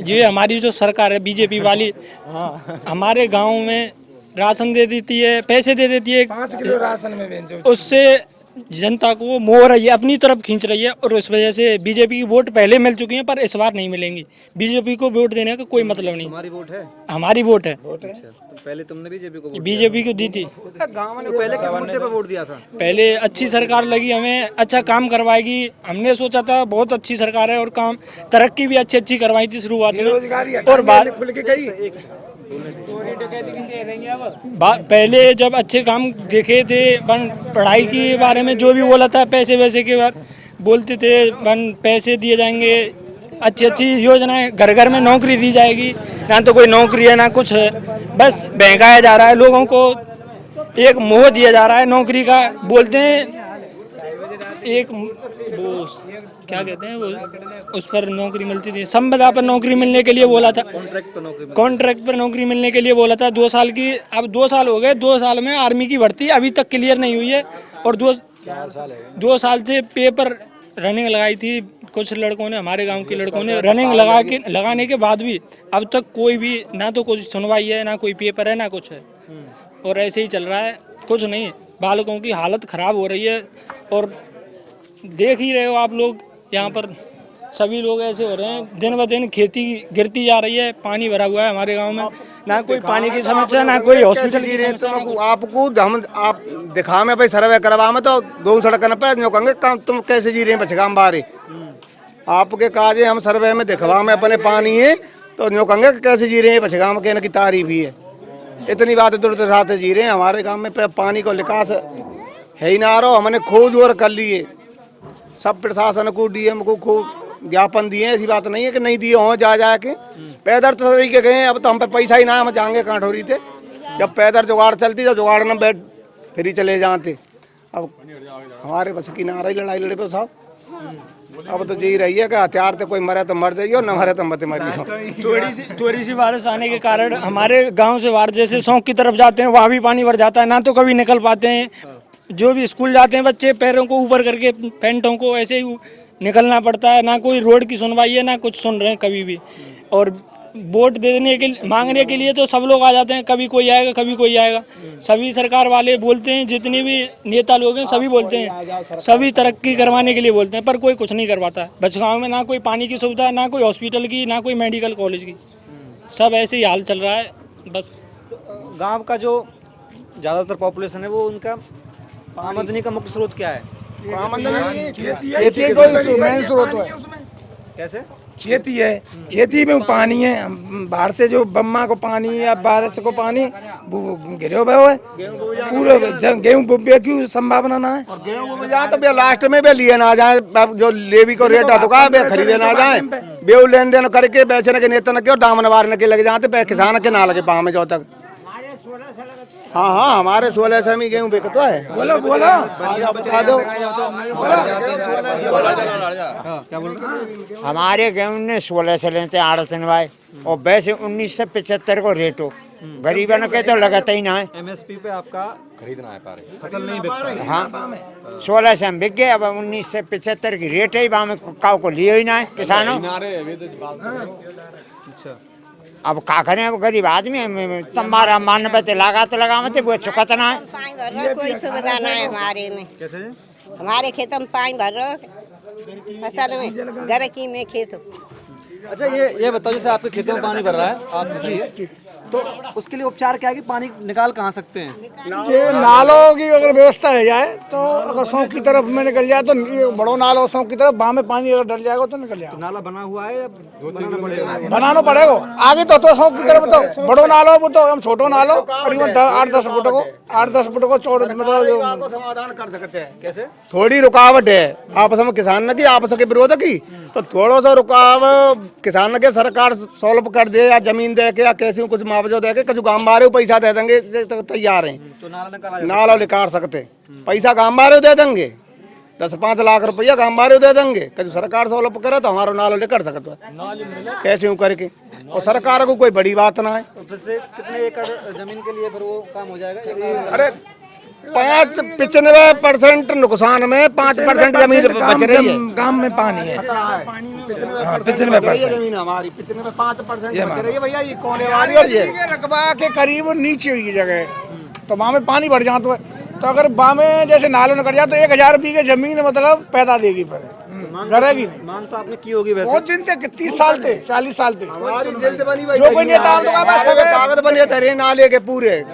ये हमारी जो सरकार है बीजेपी वाली हमारे गांव में राशन दे देती है, पैसे दे देती है, 5 किलो राशन में बेचो। उससे जनता को मोह रही है, अपनी तरफ खींच रही है और उस वजह से बीजेपी की वोट पहले मिल चुकी है पर इस बार नहीं मिलेंगी। बीजेपी को वोट देने का कोई मतलब नहीं। हमारी वोट है, हमारी वोट है। अच्छा, तो पहले तुमने बीजेपी को बीजेपी को दी थी। गाँव में पहले किस मुद्दे पे वोट दिया था? पहले अच्छी सरकार लगी हमें, अच्छा काम करवाएगी, हमने सोचा था बहुत अच्छी सरकार है और काम तरक्की भी अच्छी अच्छी करवाई थी शुरुआत में। और बाद खुल के गई। पहले जब अच्छे काम देखे थे पढ़ाई के बारे में जो भी बोला था, पैसे वैसे के बाद बोलते थे पैसे दिए जाएंगे, अच्छी अच्छी योजनाएं, घर घर में नौकरी दी जाएगी, ना तो कोई नौकरी है ना कुछ है, बस बहकाया जा रहा है लोगों को, एक मोह दिया जा रहा है नौकरी का। बोलते हैं एक वो क्या कहते हैं वो, उस पर नौकरी मिलती थी, संविदा पर नौकरी मिलने के लिए बोला था, कॉन्ट्रैक्ट पर नौकरी मिलने के लिए बोला था 2 साल की। अब 2 साल हो गए, 2 साल में आर्मी की भर्ती अभी तक क्लियर नहीं हुई है और 2 साल से पेपर रनिंग लगाई थी कुछ लड़कों ने, हमारे गांव के लड़कों ने रनिंग लगाने के बाद भी अब तक कोई भी ना तो कुछ सुनवाई है, ना कोई पेपर है, ना कुछ है, और ऐसे ही चल रहा है, कुछ नहीं। बालकों की हालत खराब हो रही है और देख ही रहे हो आप लोग, यहाँ पर सभी लोग ऐसे हो रहे हैं, दिन ब दिन खेती गिरती जा रही है, पानी भरा हुआ है हमारे गांव में, ना कोई पानी की समस्या, ना कोई हॉस्पिटल की समस्या। आपको हम आप दिखा में भाई सर्वे करवा में तो 2 सड़क पे जो कहेंगे काम तुम कैसे जी रहे हैं बचगाम बारे आपके काजे हम सर्वे में दिखवा में अपने पानी है तो जो कहेंगे कैसे जी रहे हैं बचगाम के की तारीफ ही है। इतनी बात दूर साथ जी रहे हैं हमारे गाँव में पानी को निकास है ही ना रहो। हमने खोज और कर लिए, सब प्रशासन को डीएम को खूब ज्ञापन दिए, ऐसी बात नहीं है कि नहीं दिए हों जा के। पैदल तो सभी के गए, अब तो हम पे पैसा ही ना, हम जाएंगे कांठोरी थे, जब पैदल जुगाड़ चलती तो जुगाड़ न बैठ फिर ही चले जाते। अब हमारे बस की ना रही लड़ाई लड़े पे साहब, अब तो यही रही है कि हथियार तो कोई मरे तो मर जाइए, न मरे तो मत मरिए। थोड़ी सी बारिश आने के कारण हमारे गाँव से बाहर जैसे सौंक की तरफ जाते हैं वहाँ भी पानी भर जाता है, ना तो कभी निकल पाते हैं। जो भी स्कूल जाते हैं बच्चे पैरों को ऊपर करके पैंटों को ऐसे ही निकलना पड़ता है, ना कोई रोड की सुनवाई है, ना कुछ सुन रहे हैं कभी भी। और वोट देने के मांगने के लिए तो सब लोग आ जाते हैं, कभी कोई आएगा कभी कोई आएगा, सभी सरकार वाले बोलते हैं, जितने भी नेता लोग हैं सभी बोलते हैं, सभी तरक्की करवाने के लिए बोलते हैं, पर कोई कुछ नहीं करवाता। बचगांव में ना कोई पानी की सुविधा, ना कोई हॉस्पिटल की, ना कोई मेडिकल कॉलेज की, सब ऐसे ही हाल चल रहा है बस। गाँव का जो ज़्यादातर पॉपुलेशन है वो उनका आमदनी का मुख्य स्रोत क्या है? खेती कोई मेन स्रोत है। कैसे? खेती है, खेती में पानी है, बाहर से जो बम्मा को पानी या बारिश को पानी घिरे हुए है, पूरे गेहूँ बुबे की संभावना ना है। और गेहूँ में जाए तो लास्ट में भी लिए ना जाए, जो लेवी को रेट है तो का खरीदे ना जाए, बेऊ लेन देन करके बेचने के नेता के और दामन मारने के लगे जाते, किसान के ना लगे पाँव में जो तक। हाँ हमारे 16 से में गेहूँ बिकता है। बोलो बता दो। हमारे गेहूँ ने 16 से लेते 8 दिन भाई, और वैसे 1975 को रेट हो, गरीबन के तो लगता ही ना है। एमएसपी पे आपका खरीदना है पारे, फसल नहीं बिक पा रही। हाँ 16 से हम बिक गए, अब 1975 की रेट है, वहाँ में काव को लिए ही ना है किसानों। अच्छा, अब का करें, अब गरीब आदमी तुम्हारा मान पे लगा तो लगा मत वो चुकत ना है। कोई सुविधा ना है हमारे में। कैसे? हमारे खेत में पानी भर रहा है, फसल में गरकी में खेत। अच्छा ये बताओ, जैसे आपके खेतों में पानी भर रहा है आप जी, तो उसके लिए उपचार क्या है कि पानी निकाल कहाँ सकते हैं? ये नालों की अगर व्यवस्था है जाए तो अगर सौंक की तरफ में निकल जाए तो ये बड़ो नालो सौंक की तरफ वहाँ में पानी अगर डल जाएगा तो निकल जाएगा। नाला बना हुआ है या बनाना पड़ेगा? बनाना पड़ेगा आगे तो सौंक की तरफ तो बड़ो नालो वो तो हम छोटो नालो करीबन 8-10 फुट को 8-10 फुट को चौड़ मतलब समाधान कर सकते हैं। कैसे? थोड़ी रुकावट है आपस में किसान की, आपस के विरोध की, तो थोड़ा सा रुकावट किसान के सरकार सॉल्व कर दे, या जमीन दे के या कैसे कुछ मुआवजा दे के कुछ गाँव बारे पैसा दे देंगे तो तैयार हैं, तो नाला निकाल सकते, पैसा गाँव बारे दे देंगे, 10-5 लाख रुपया गाँव बारे दे देंगे, कभी सरकार सॉल्व करे तो हमारा नाला निकल सकता है कैसे यूँ करके, और सरकार को कोई बड़ी बात ना है। तो फिर से कितने एकड़ जमीन के लिए फिर वो काम हो जाएगा? अरे 95% नुकसान में 5% जमीन बच रही है। गाँव में पानी है। हाँ 95%। जमीन हमारी 5% ये बच रही है भैया, ये कौन है हमारी और ये रकबा के करीब नीचे हुई जगह, तो वहाँ में पानी बढ़ जाता है। तो अगर वहाँ में जैसे नालों निकल जाए तो 1000 बीघे जमीन मतलब पैदा देगी, पर करेगी नहीं। मांग तो आपने की होगी वैसे। बहुत दिन थे, 30 साल थे, 40 साल थे। हमारी जल्द बनी भाई, जो कोई नेता हम तो कहा बस कागज बने थे नाले के पूरे।